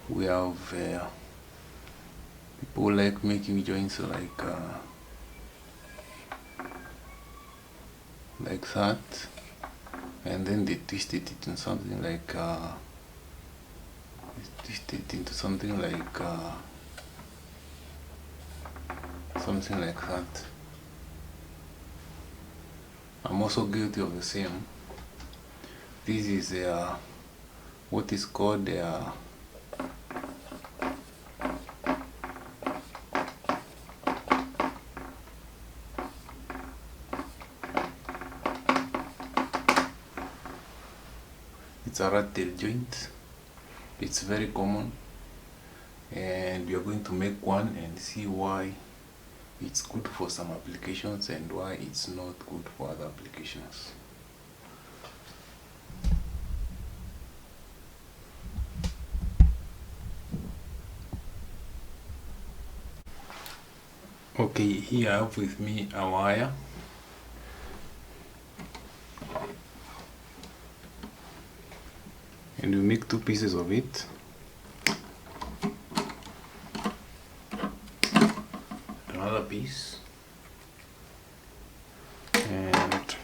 we have people like making joints like that, and then they twisted it into something like something like that. I'm also guilty of the same. This is what is called it's a rat tail joint. It's very common, and we are going to make one and see why it's good for some applications and why it's not good for other applications. Okay, here I have with me a wire. And we make two pieces of it. Another piece. And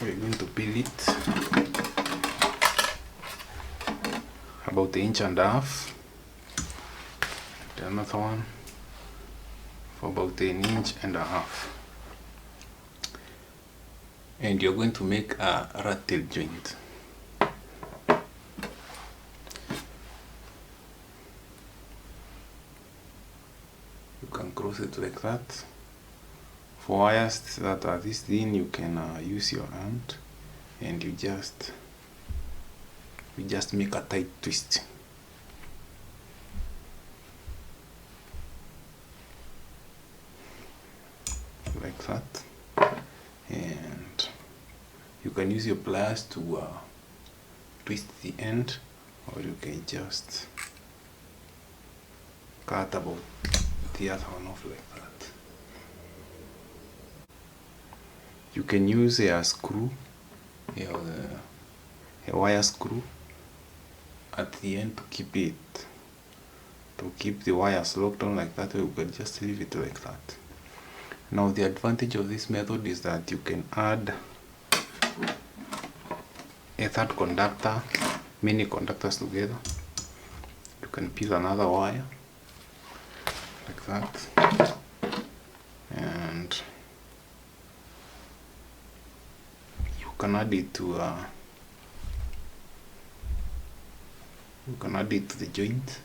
we're going to peel it about an inch and a half. Another one for about an inch and a half. And you're going to make a rat tail joint. You can cross it like that. For wires that are this thin, you can use your hand, and you just make a tight twist. Like that. And you can use your pliers to twist the end, or you can just cut about the other one off like that. You can use a screw, a wire screw at the end to keep the wires locked on like that, or you can just leave it like that. Now the advantage of this method is that you can add a third conductor, many conductors together. You can peel another wire like that, and you can add it to the joint.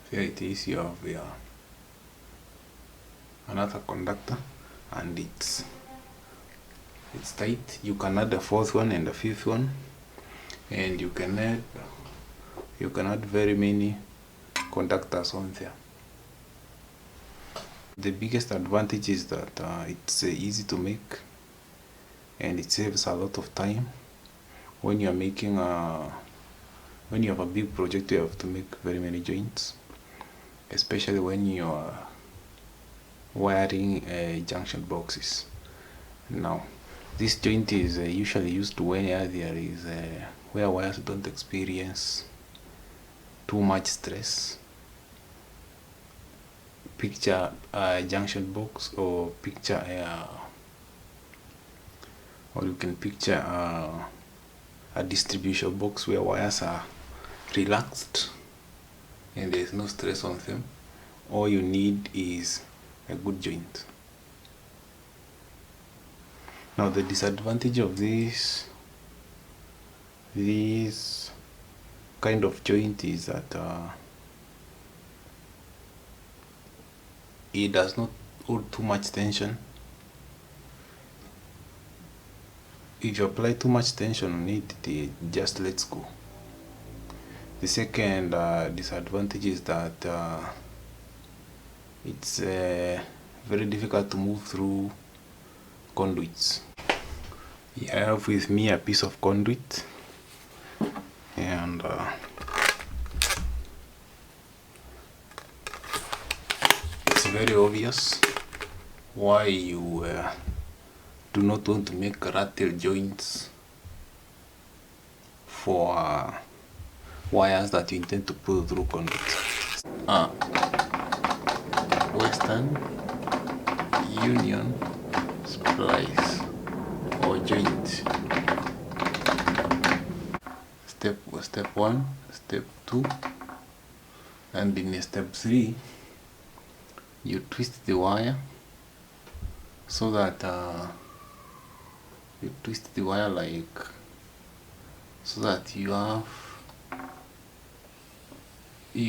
Here it is. You have another conductor, and it's tight. You can add a fourth one and a fifth one, and you can add very many conductors on there. The biggest advantage is that it's easy to make, and it saves a lot of time. When you are making when you have a big project, you have to make very many joints, especially when you are wiring junction boxes. Now, this joint is usually used where there is where wires don't experience too much stress. Picture a junction box, or you can picture a distribution box where wires are relaxed and there is no stress on them. All you need is a good joint. Now the disadvantage of this kind of joint is that it does not hold too much tension. If you apply too much tension on it, it just lets go. The second disadvantage is that it's very difficult to move through conduits. I have with me a piece of conduit, and it's very obvious why you do not want to make rattle joints for wires that you intend to pull through conduit. Western Union splice or joint. Step 1, step 2, and in step 3 you twist the wire so that you twist the wire like so that you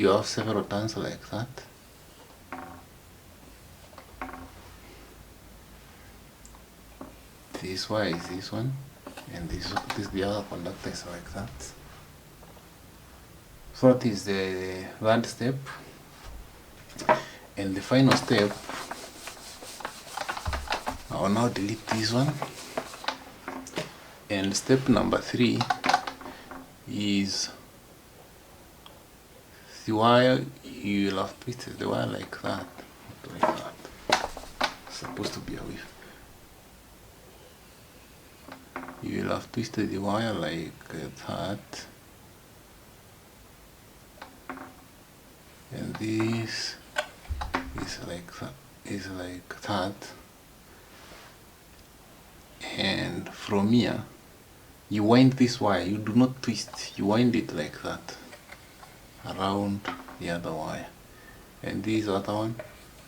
have several turns like that. This wire is this one, and this the other conductor is like that. So that is the third step, and the final step. I will now delete this one, and step number 3 is the wire. You will have twisted the wire like that, It's supposed to be a wave. You will have twisted the wire like that, and this is like that, and from here you wind this wire. You do not twist, you wind it like that around the other wire, and this other one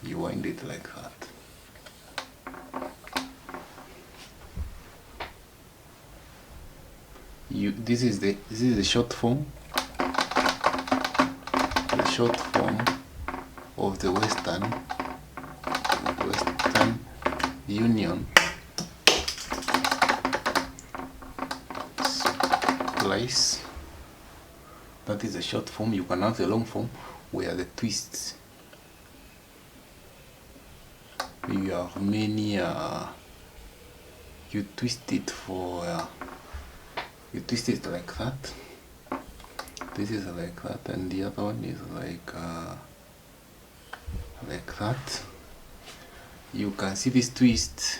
you wind it like that. This is the short form of the Western Union splice. That is the short form. You can have the long form where the twists. You have many. You twist it for. You twist it like that. This is like that, and the other one is like that. You can see this twist.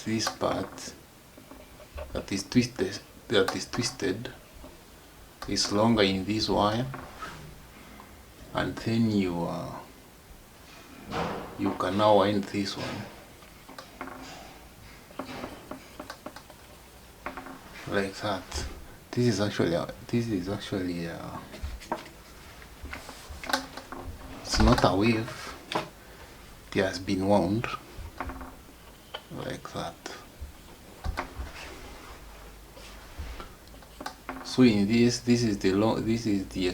This part that is twisted is longer in this wire, and then you can now wind this one like that. This is actually it's not a wave. It has been wound like that. So in this is the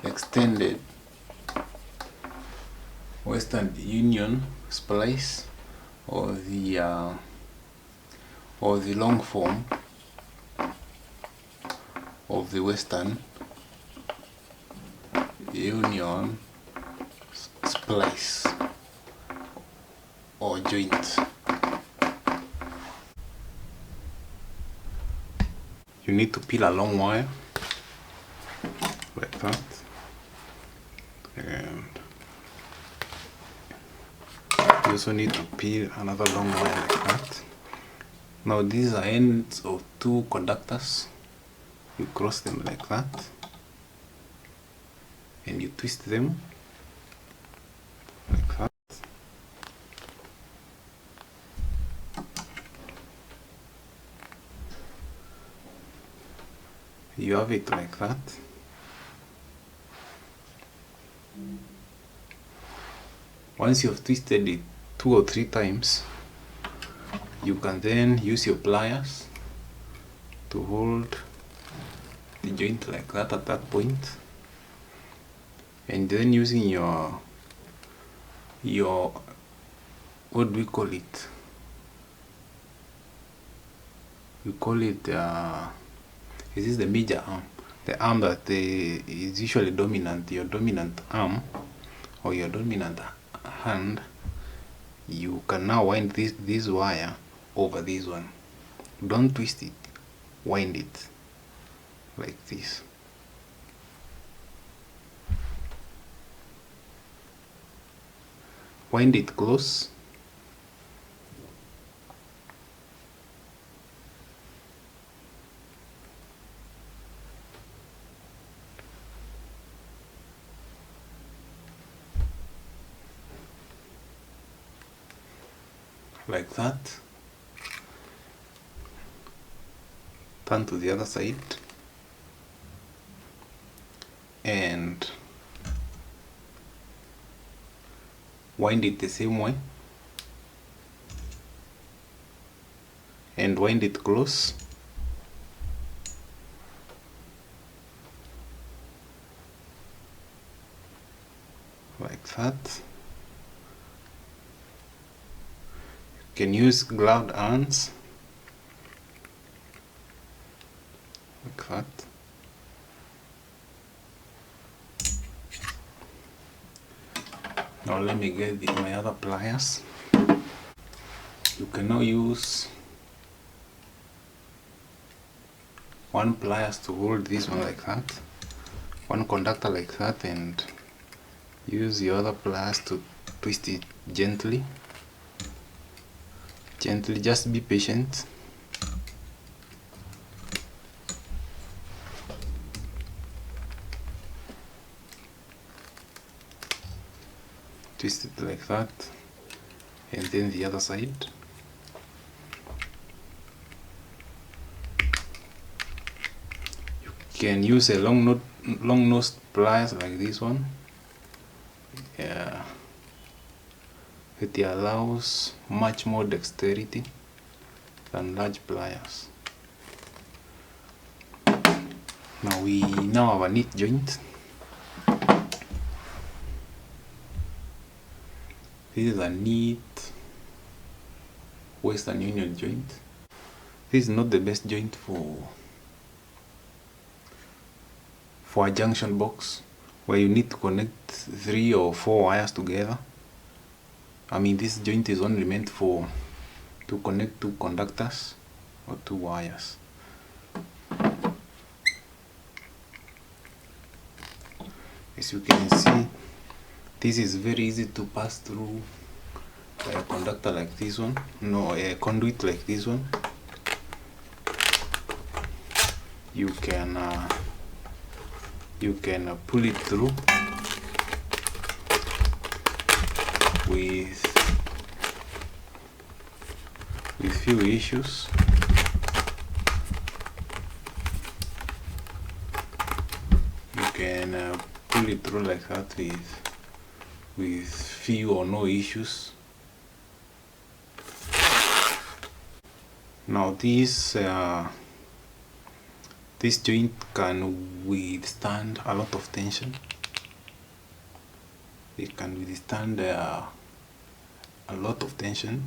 extended Western Union splice, or the long form of the Western Union splice or joint. You need to peel a long wire like that, and you also need to peel another long wire like that. Now these are ends of two conductors. You cross them like that, and you twist them like that. You have it like that. Once you have twisted it 2 or 3 times, you can then use your pliers to hold the joint like that at that point, and then using your what do we call it? We call it this is the major arm, the arm that is usually dominant, your dominant arm or your dominant hand. You can now wind this wire over this one. Don't twist it, wind it like this. wind it close, like that. Turn to the other side and wind it the same way and wind it close. Like that. You can use gloved hands like that. Now let me get my other pliers. You can now use one pliers to hold this one like that, one conductor like that, and use the other pliers to twist it gently. Gently, just be patient. Twist it like that, and then the other side. You can use a long nosed pliers like this one. Yeah, it allows much more dexterity than large pliers. Now we have a neat joint. This is a neat Western Union joint. This is not the best joint for a junction box where you need to connect 3 or 4 wires together. I mean, this joint is only meant to connect 2 conductors or 2 wires. As you can see, this is very easy to pass through a conductor like this one, a conduit like this one. You can pull it through with few issues. You can pull it through like that with few or no issues. Now this joint can withstand a lot of tension. It can withstand a lot of tension.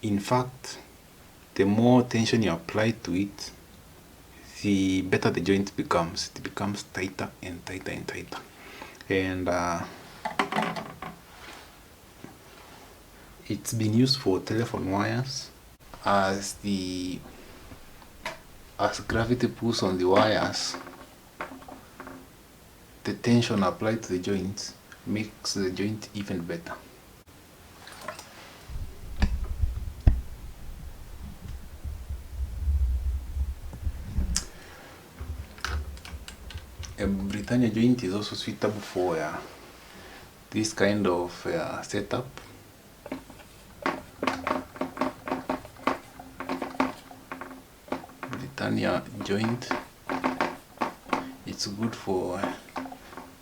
In fact, the more tension you apply to it, the better the joint becomes. It becomes tighter and tighter and tighter. And it's been used for telephone wires. As gravity pulls on the wires, the tension applied to the joint makes the joint even better. A Britannia joint is also suitable for this kind of setup. Britannia joint, it's good for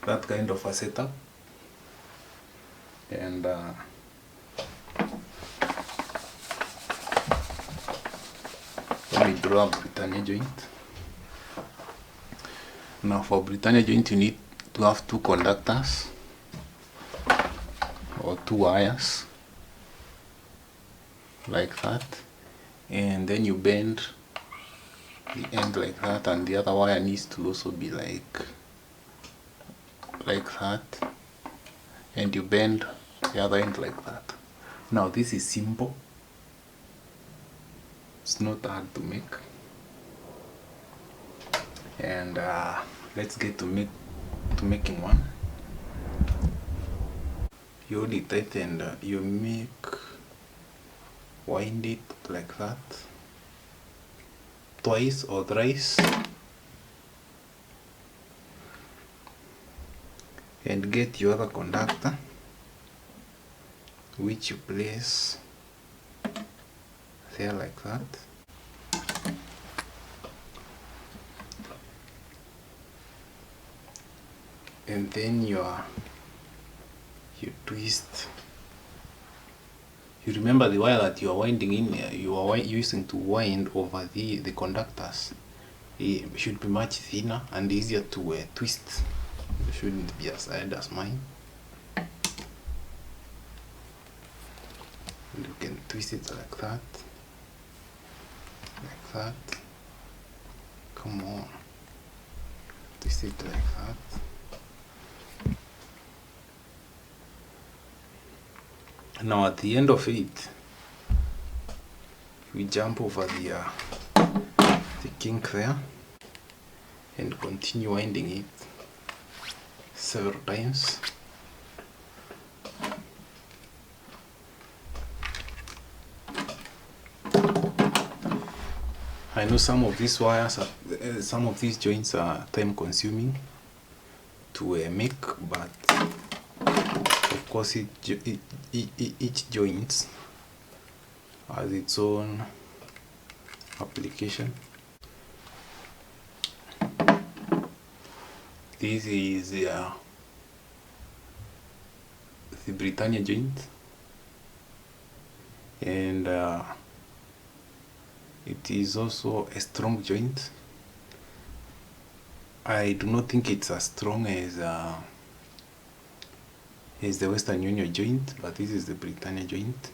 that kind of a setup. And let me draw a Britannia joint. Now for Britannia joint, you need to have 2 conductors or 2 wires like that, and then you bend the end like that, and the other wire needs to also be like that, and you bend the other end like that. Now this is simple, it's not hard to make, and let's get to making one. you hold it tight and you wind it like that twice or thrice, and get your other conductor, which you place there like that. And then you twist. You remember the wire that you are winding in, you are using to wind over the conductors. It should be much thinner and easier to twist. It shouldn't be as hard as mine. And you can twist it like that. Like that. Come on. Twist it like that. Now at the end of it, we jump over the kink there and continue winding it several times. I know some of these wires are, some of these joints are time consuming to make, but of course each joint has its own application. This is the Britannia joint, and it is also a strong joint. I do not think it's as strong as the Western Union joint, but this is the Britannia joint.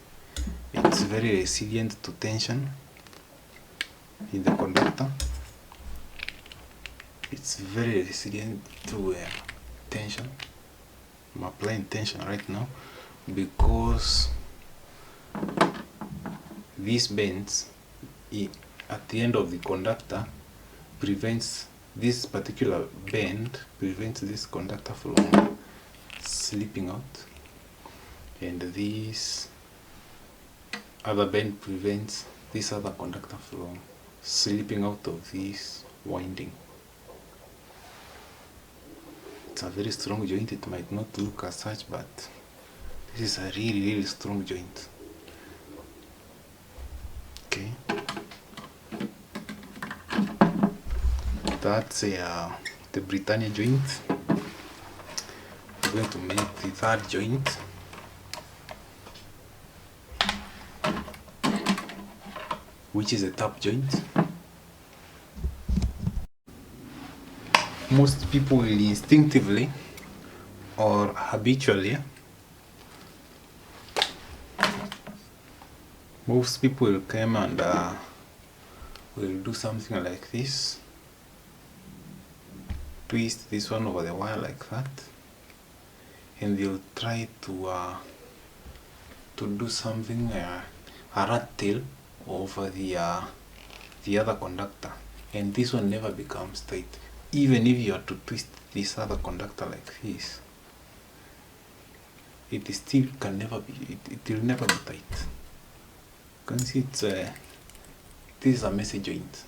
It's very resilient to tension in the conductor. It's very resilient to tension. I'm applying tension right now because these bends at the end of the conductor prevents this particular bend prevents this conductor from slipping out, and this other bend prevents this other conductor from slipping out of this winding. It's a very strong joint. It might not look as such, but this is a really strong joint. Okay, that's the Britannia joint. We're going to make the third joint. Which is a tap joint. Most people will instinctively or habitually, most people will come and will do something like this. Twist this one over the wire like that, and they'll try to do something a rat tail over the other conductor, and this one never becomes tight. Even if you are to twist this other conductor like this, it still can never be. It will never be tight. You can see it's this is a messy joint.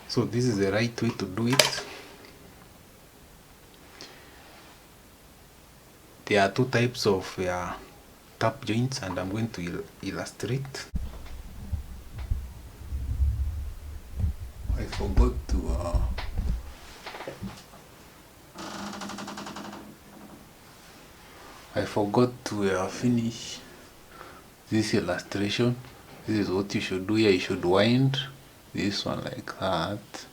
So this is the right way to do it. There are two types of tap joints, and I'm going to illustrate. I forgot to finish this illustration. This is what you should do here. You should wind this one like that,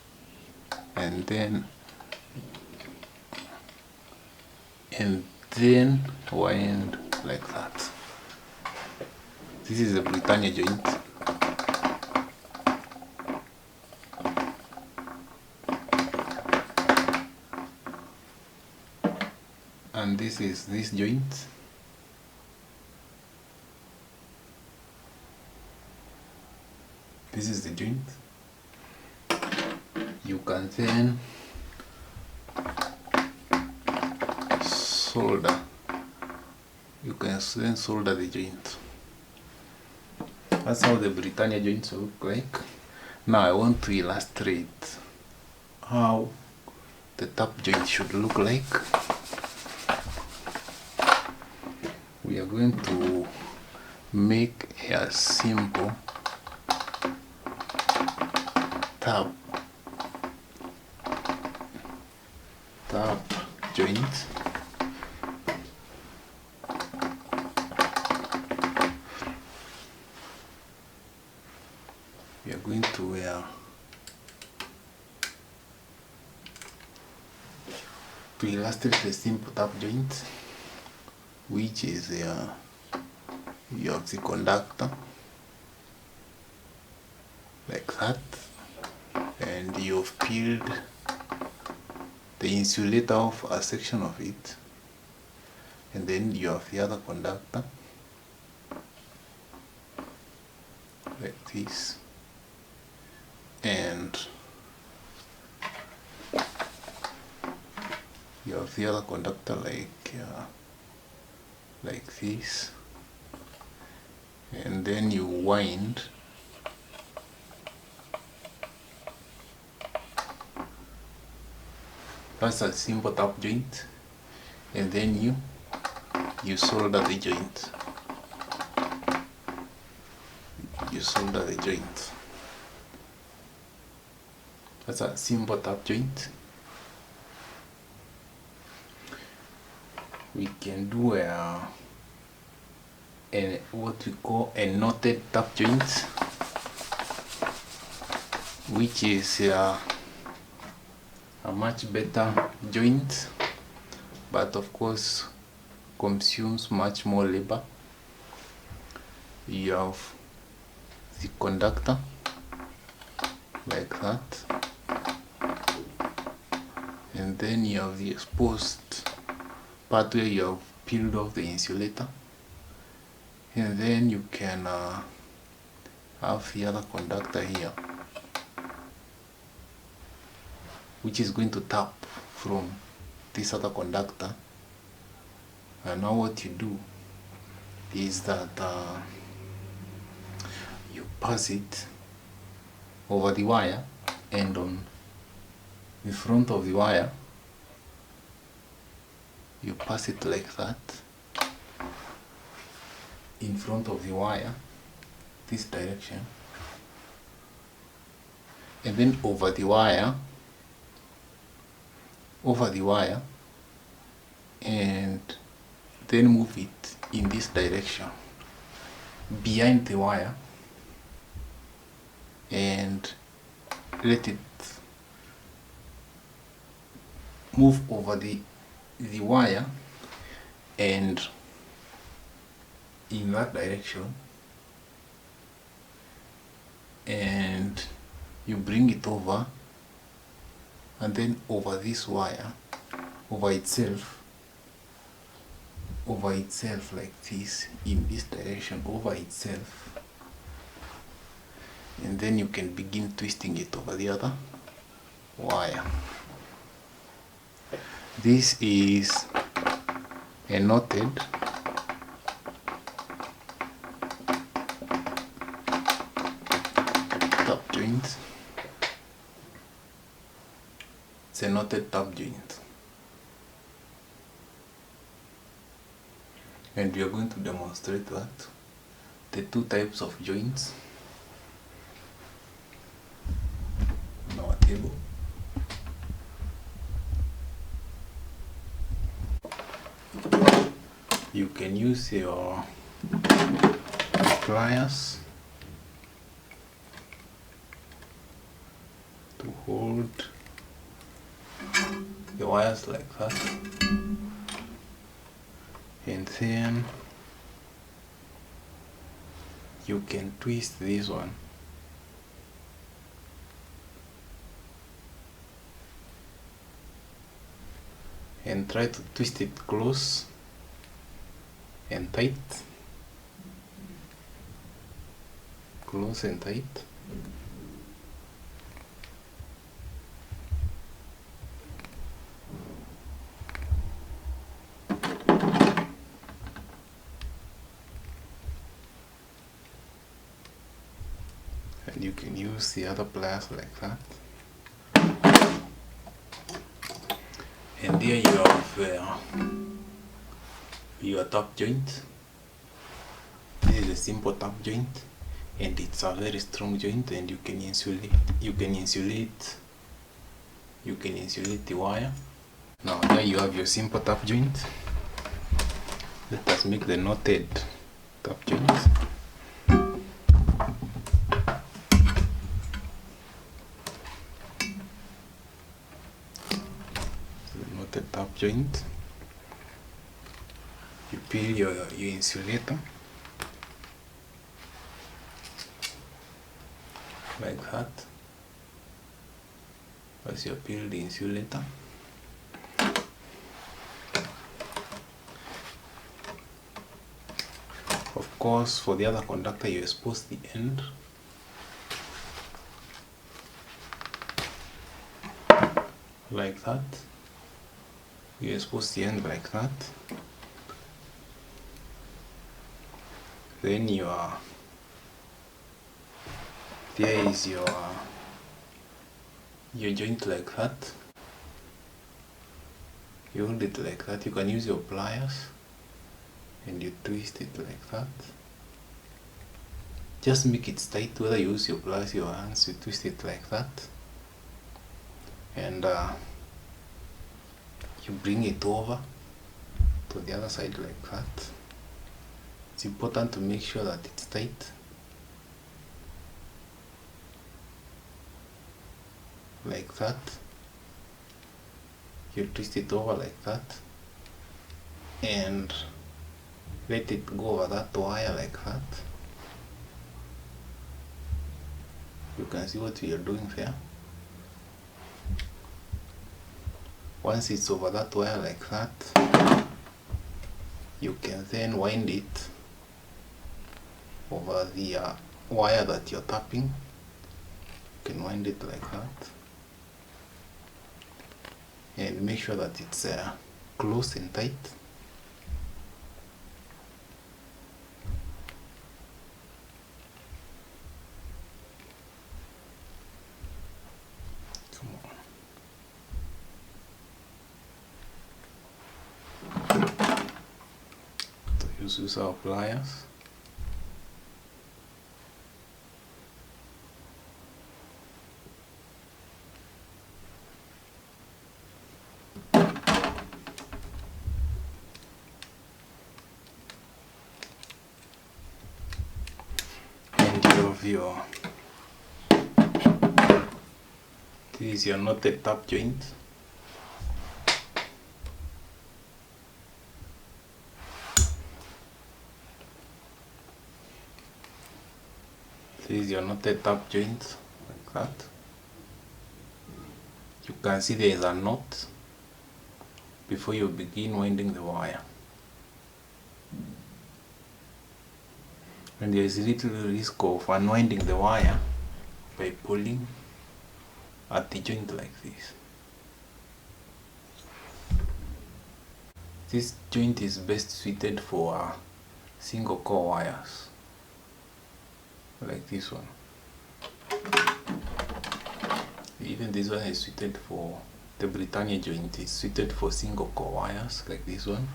and then wind like that. This is a Britannia joint. And this is this joint. This is the joint. You can then solder you can then solder the joint. That's how the Britannia joints look like. Now I want to illustrate how the tap joint should look like. We are going to make a simple tap joint. We are going to illustrate a simple tap joint, which is you have the conductor like that, and you've peeled the insulator off a section of it, and then you have the other conductor like this, and you have the other conductor like this, and then you wind that's a simple tap joint, and then you solder the joint. You solder the joint. That's a simple tap joint. We can do what we call a knotted tap joint, which is a much better joint, but of course consumes much more labor. You have the conductor like that, and then you have the exposed part where you have peeled off the insulator, and then you can have the other conductor here, which is going to tap from this other conductor. And now what you do is that you pass it over the wire, and on the front of the wire you pass it like that in front of the wire, this direction, and then over the wire, and then move it in this direction behind the wire, and let it move over the wire and in that direction, and you bring it over, and then over this wire, over itself like this, in this direction, over itself, and then you can begin twisting it over the other wire. This is a knotted tap joint. It's a knotted tap joint, and we are going to demonstrate that the two types of joints on our table. You can use your pliers to hold the wires like that, and then you can twist this one and try to twist it close and tight, close and tight. can use the other pliers like that. And here you have your top joint. This is a simple top joint, and it's a very strong joint, and you can insulate the wire. Now here you have your simple top joint. Let us make the knotted top joint. The top joint. You peel your insulator like that. As you peel the insulator, of course, for the other conductor you expose the end like that. You expose the end like that. Then there is your joint like that. You hold it like that. You can use your pliers and you twist it like that. Just make it tight, whether you use your pliers or your hands, you twist it like that. And you bring it over to the other side like that. It's important to make sure that it's tight. Like that. You twist it over like that. And let it go over that wire like that. You can see what we are doing there. Once it's over that wire like that, you can then wind it over the wire that you're tapping. You can wind it like that. And make sure that it's close and tight. Come on. So use our pliers. This is your knotted top joint. This is your knotted top joint like that. You can see there is a knot before you begin winding the wire. And there is little risk of unwinding the wire by pulling at the joint like this. This joint is best suited for single core wires like this one. Even this one is suited for the Britannia joint, is suited for single core wires like this one.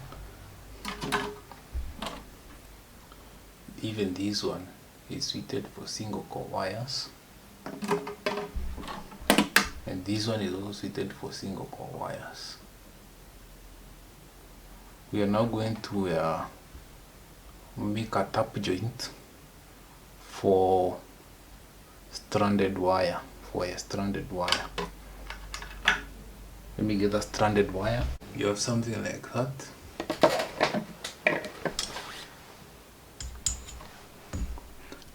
Even this one is suited for single core wires, and this one is also suited for single core wires. We are now going to make a tap joint for stranded wire, a stranded wire. Let me get a stranded wire. You have something like that.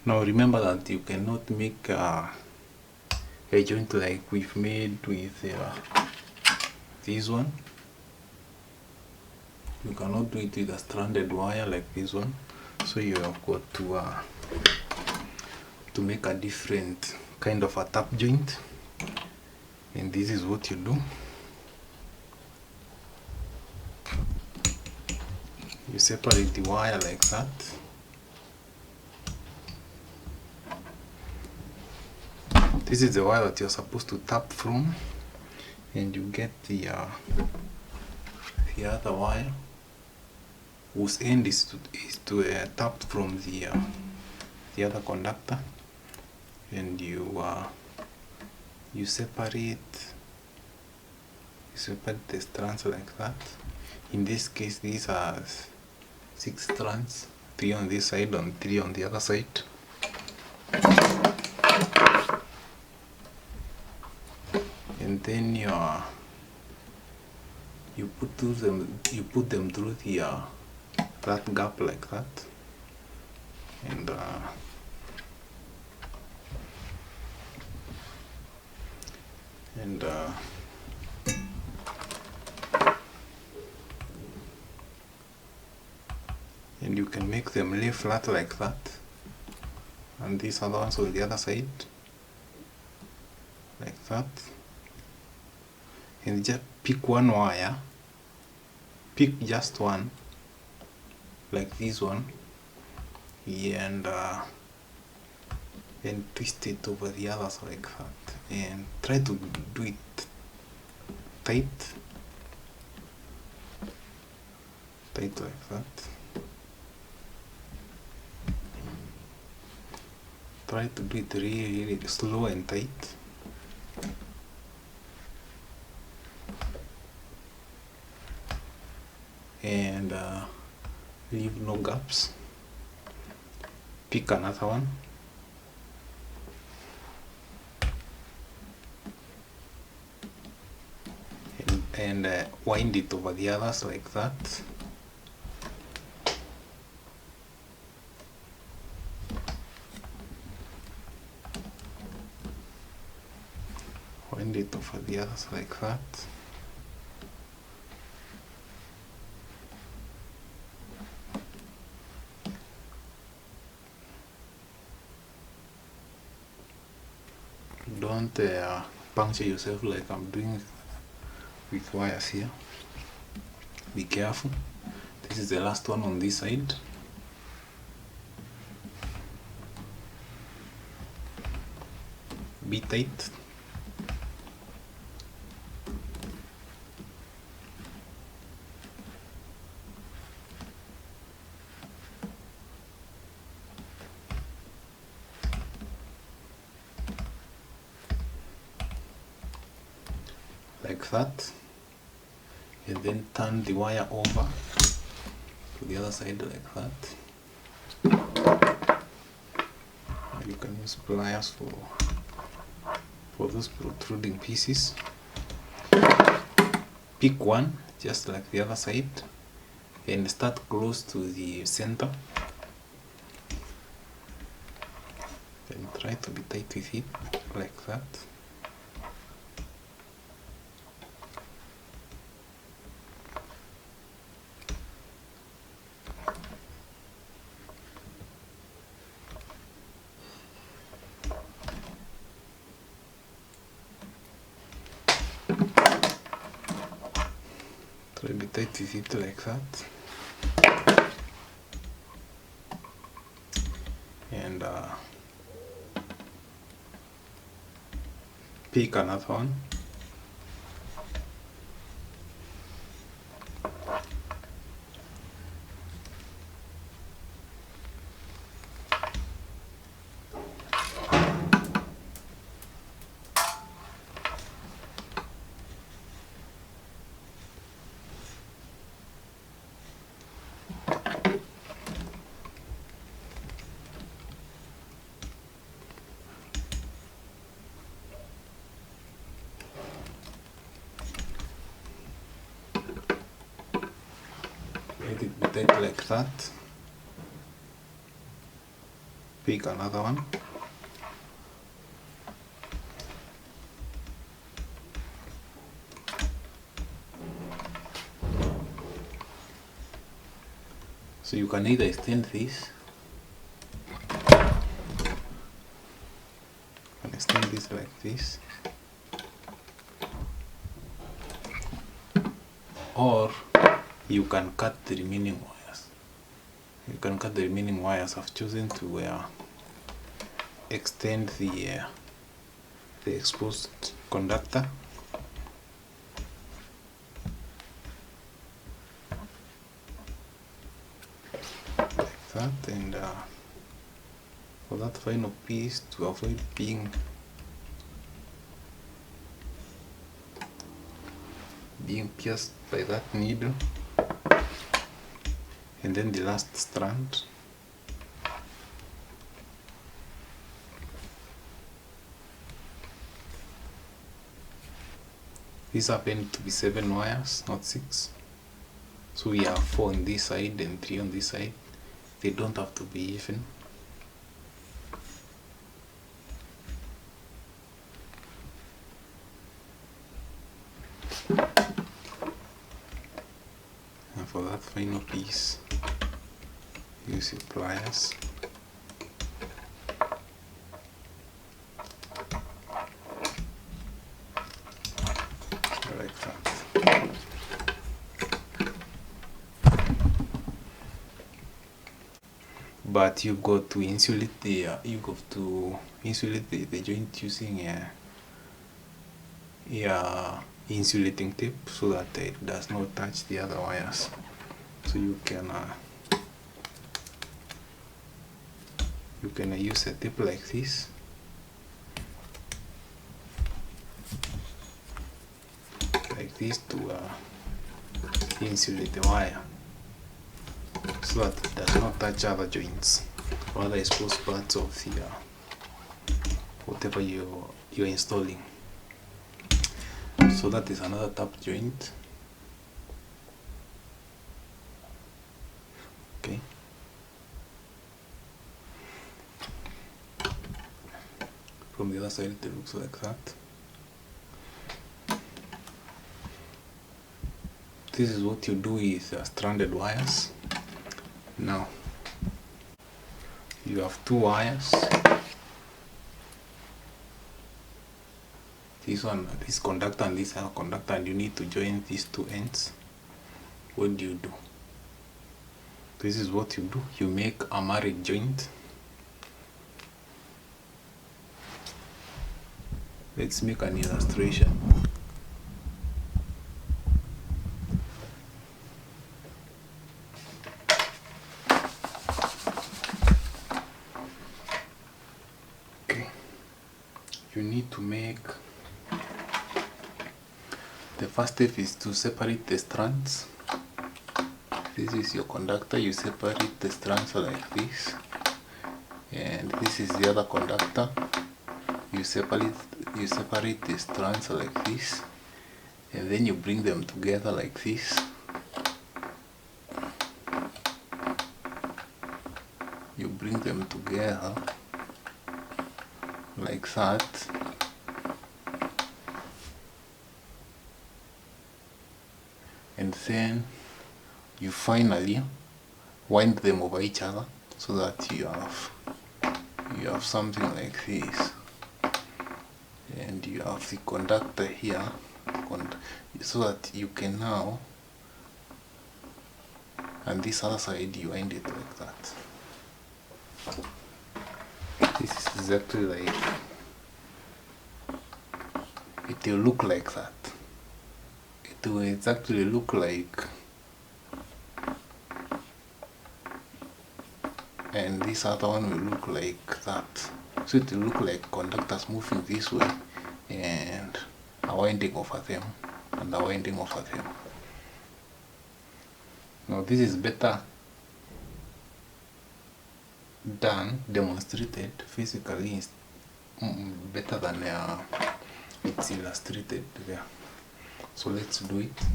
Now remember that you cannot make a joint like we've made with this one. You cannot do it with a stranded wire like this one. So you have got to make a different kind of a tap joint. And this is what you do. You separate the wire like that. This is the wire that you're supposed to tap from, and you get the other wire whose end is to tap from the other conductor, and you separate the strands like that. In this case, these are 6 strands, 3 on this side and 3 on the other side. And then you put them through the that gap like that, and you can make them lay flat like that, and these other ones on the other side like that. And just pick one wire, pick just one like this one, and twist it over the others like that, and try to do it tight like that. Try to do it really slow and tight. And leave no gaps. Pick another one. And wind it over the others like that. Wind it over the others like that. Don't puncture yourself like I'm doing with wires here. Be careful. This is the last one on this side. Be tight. Like that, and then turn the wire over to the other side like that. You can use pliers for those protruding pieces. Pick one just like the other side and start close to the center, and try to be tight with it like that. Try to be tight with it like that. And pick another one. Let it be tight like that. Pick another one. So you can either extend this, like this, or you can cut the remaining wires. You can cut the remaining wires. I've chosen to extend the the exposed conductor. Like that, and for that final piece, to avoid being pierced by that needle, and then the last strand, these happen to be 7 wires, not 6. So we have 4 on this side and 3 on this side. They don't have to be even. And for that final piece, use your pliers. Like that. But you've got to insulate the joint using a insulating tape so that it does not touch the other wires. So you can use a tape like this, to insulate the wire so that it does not touch other joints or other exposed parts of the whatever you're installing. So that is another tap joint. Okay. From the other side it looks like that. This is what you do with stranded wires. Now you have 2 wires. This conductor and this other conductor, and you need to join these 2 ends. What do? This is what you do. You make a married joint. Let's make an illustration. Okay. You need to make, the first step is to separate the strands. This is your conductor, you separate the strands like this, and this is the other conductor. You separate the strands like this, and then you bring them together like this. You bring them together like that. And then you finally wind them over each other so that you have something like this, and you have the conductor here, so that you can now, and this other side you wind it like that. This is exactly like, it will look like that. It will exactly look like, and this other one will look like that. So it will look like conductors moving this way and a winding over them and a winding over them. Now this is better done, demonstrated physically, better than it's illustrated there. So let's do it.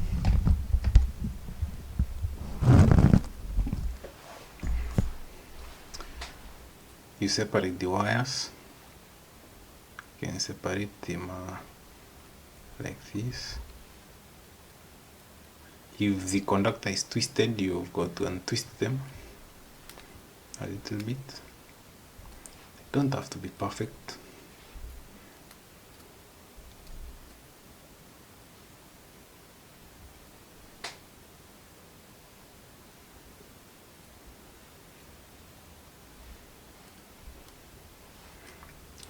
You separate the wires. You can separate them like this. If the conductor is twisted, you've got to untwist them a little bit. They don't have to be perfect.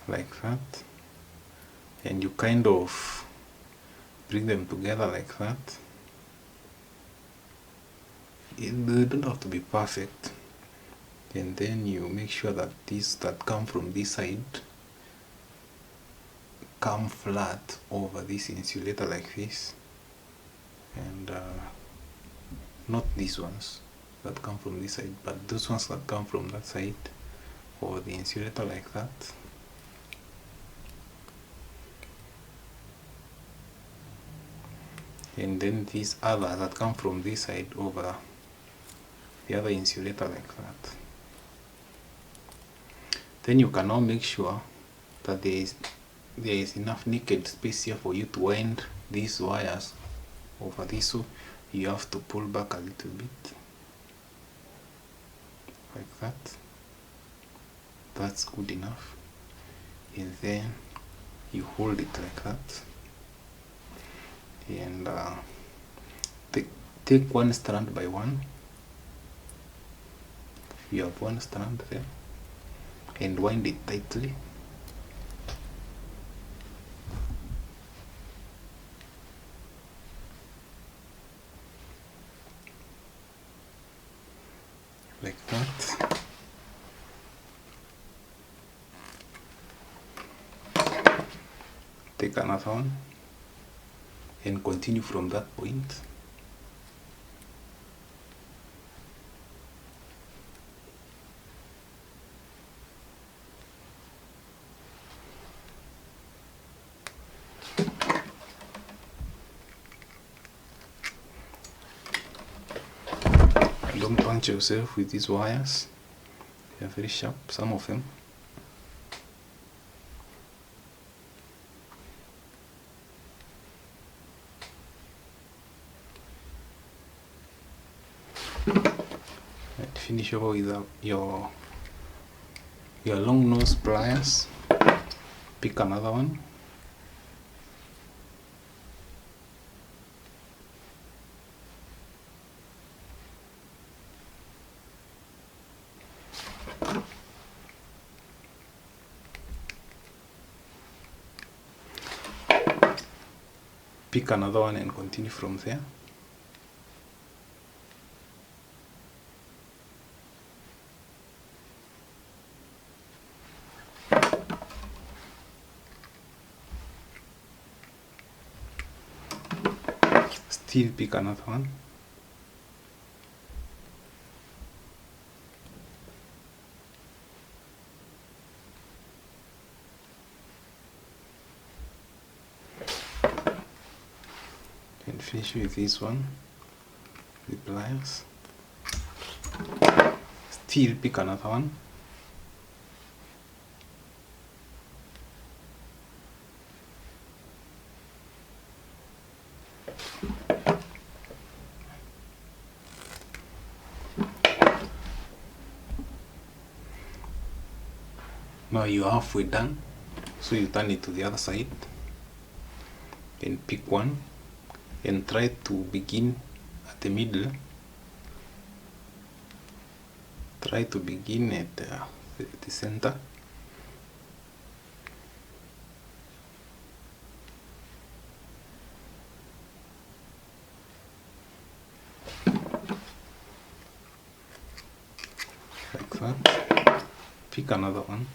Like that. and you kind of bring them together like that. They don't have to be perfect, and then you make sure that these that come from this side come flat over this insulator like this, and not these ones that come from this side, but those ones that come from that side over the insulator like that. And then these others that come from this side over the other insulator like that. Then you can now make sure that there is enough naked space here for you to wind these wires over this, so you have to pull back a little bit like that. That's good enough, and then you hold it like that, and take one strand by one. You have one strand there, and wind it tightly. Like that. Take another one and continue from that point. Don't punch yourself with these wires, they are very sharp, some of them. And finish over with your long nose pliers. Pick another one. Pick another one and continue from there. Still pick another one. And finish with this one, the pliers. Still pick another one. Now you're halfway done, so you turn it to the other side and pick one and try to begin at the middle. Try to begin at the center. Like that. Pick another one.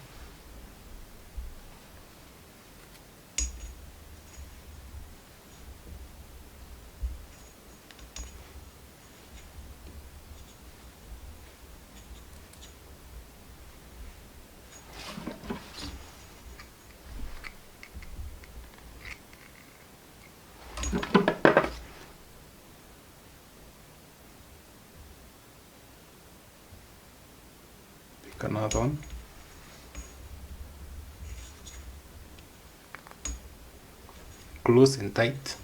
Pick another one. Close and tight.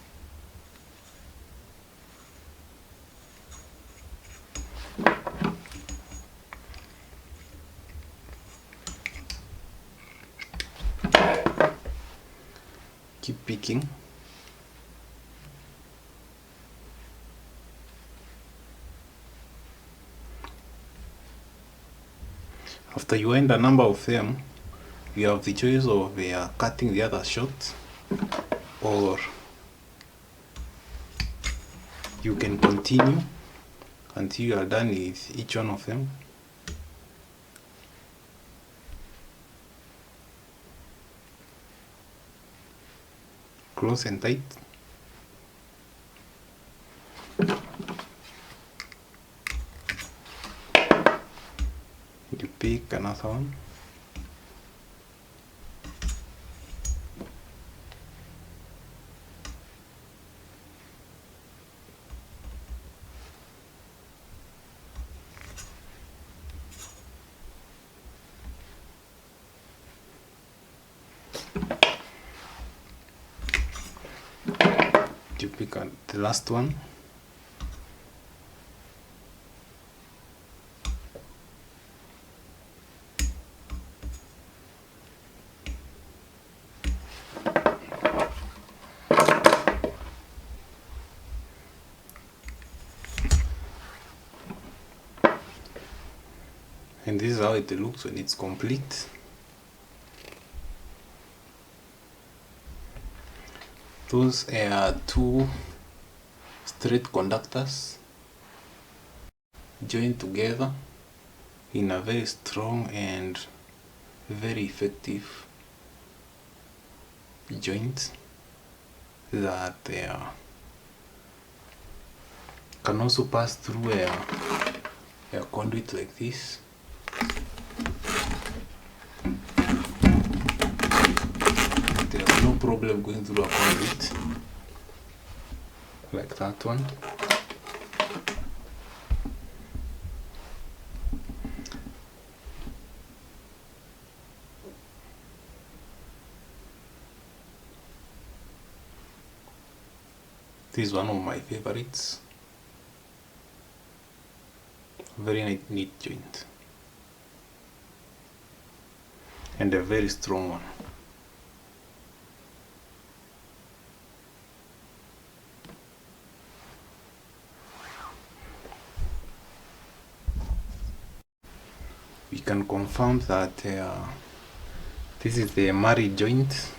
Keep picking. After you end a number of them, you have the choice of cutting the other short or you can continue until you are done with each one of them. Close and tight. You pick another one. You pick the last one. And this is how it looks when it's complete. Those are two straight conductors joined together in a very strong and very effective joint that can also pass through a conduit like this. There's no problem going through a conduit like that one. This is one of my favorites. Very neat joint and a very strong one. We can confirm that this is the married joint.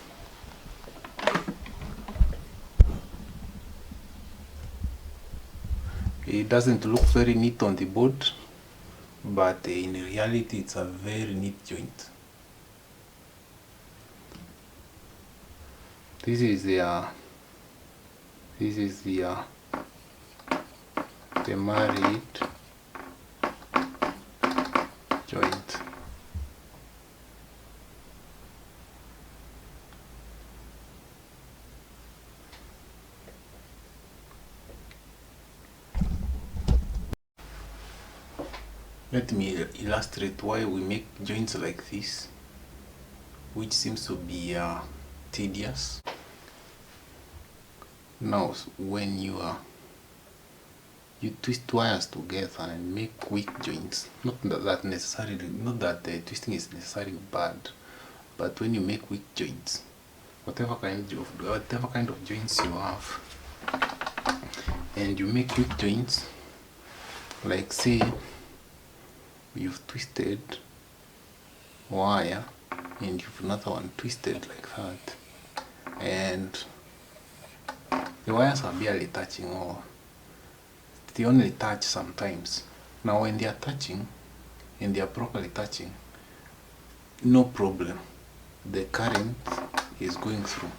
It doesn't look very neat on the board, but in reality it's a very neat joint. This is the married joint. Let me illustrate why we make joints like this, which seems to be tedious. Now, when you twist wires together and make weak joints, not that twisting is necessarily bad, but when you make weak joints, whatever kind of joints you have, and you make weak joints, like say you've twisted wire and you've another one twisted like that, and the wires are barely touching, or they only touch sometimes. Now when they are touching and they are properly touching, no problem, the current is going through.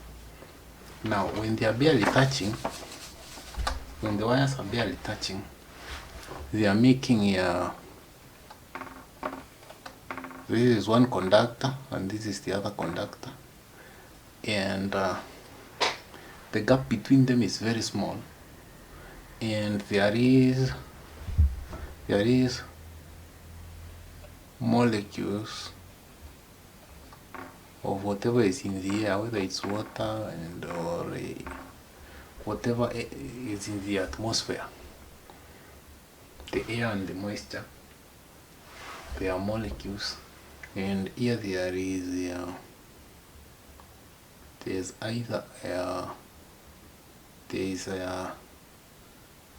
Now when they are barely touching, when the wires are barely touching, they are making this is one conductor and this is the other conductor, and the gap between them is very small, and there is molecules of whatever is in the air, whether it's water or whatever is in the atmosphere, the air and the moisture. They are molecules, and here there is either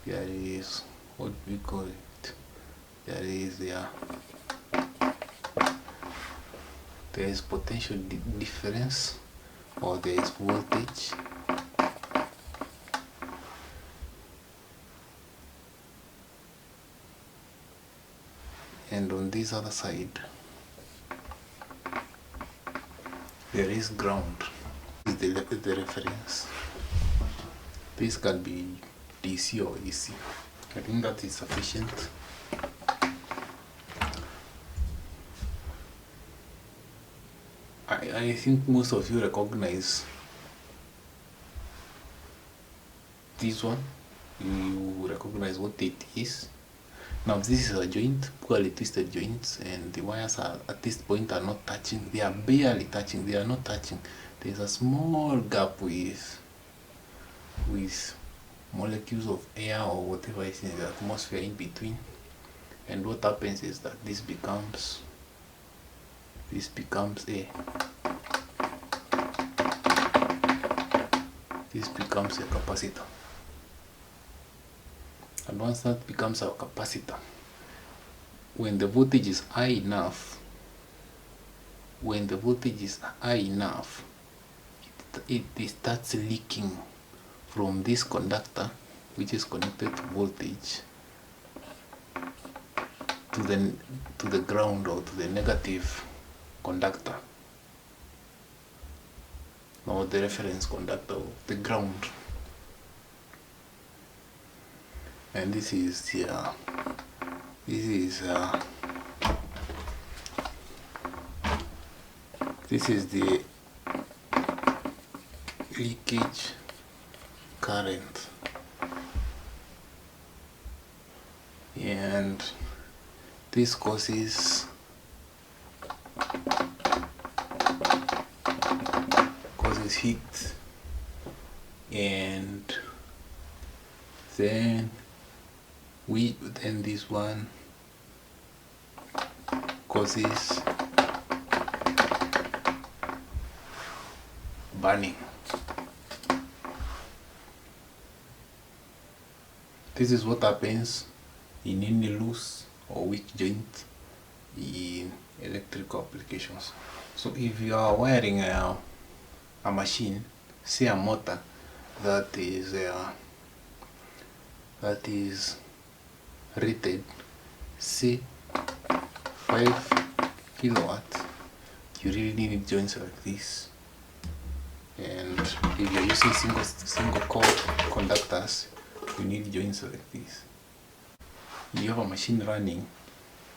there is what we call it, there is potential difference or there is voltage, and on this other side there is ground. This is the reference. This can be DC or AC. I think that is sufficient. I think most of you recognize this one. You recognize what it is. Now this is a joint, poorly twisted joints, and the wires are at this point are not touching. They are barely touching. They are not touching. There's a small gap with molecules of air or whatever is in the atmosphere in between. And what happens is that this becomes a capacitor. And once that becomes a capacitor, when the voltage is high enough, it starts leaking from this conductor, which is connected to voltage, to the ground or to the negative conductor, or the reference conductor of the ground. And this is the leakage current, and this causes heat, and then this one causes burning. This is what happens in any loose or weak joint in electrical applications. So if you are wiring a machine, say a motor that is rated, say 5 kilowatts, you really need joints like this. And if you're using single core conductors, you need joints like this. You have a machine running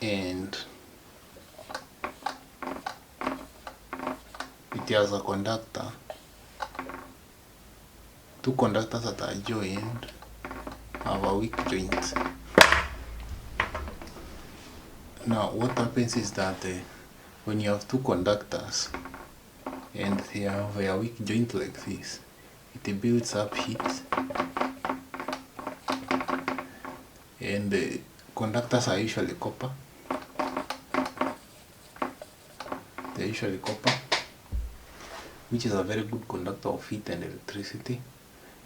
and it has a conductor, two conductors that are joined have a weak joint. Now what happens is that when you have two conductors and they have a weak joint like this, it builds up heat, and the conductors are usually copper. They're usually copper, which is a very good conductor of heat and electricity,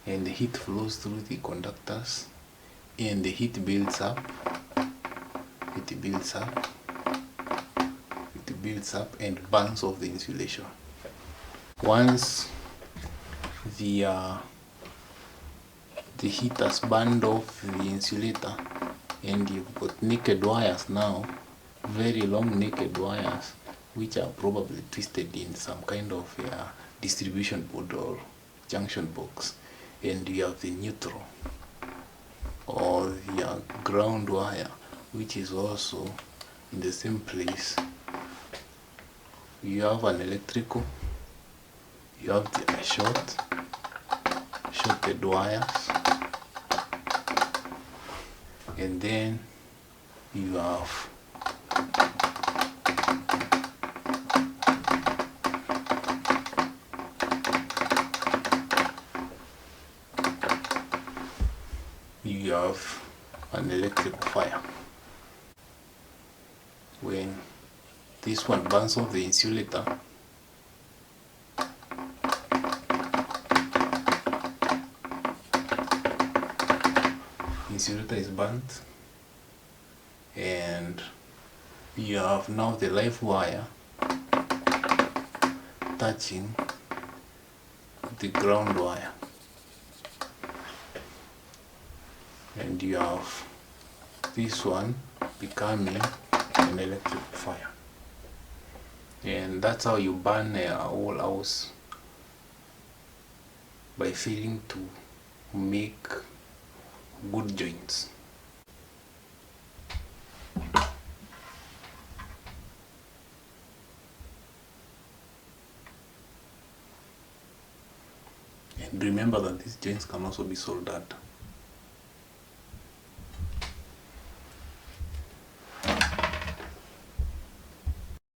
and the heat flows through the conductors and the heat builds up. It builds up and burns off the insulation. Once the heat has burned off the insulator and you've got naked wires now, very long naked wires, which are probably twisted in some kind of distribution board or junction box, and you have the neutral or the ground wire, which is also in the same place. You have an electrical, you have the shorted wires, and then you have an electric fire. When this one burns off the insulator, is burnt, and you have now the live wire touching the ground wire, and you have this one becoming an electric fire, and that's how you burn a whole house, by failing to make good joints. And remember that these joints can also be soldered.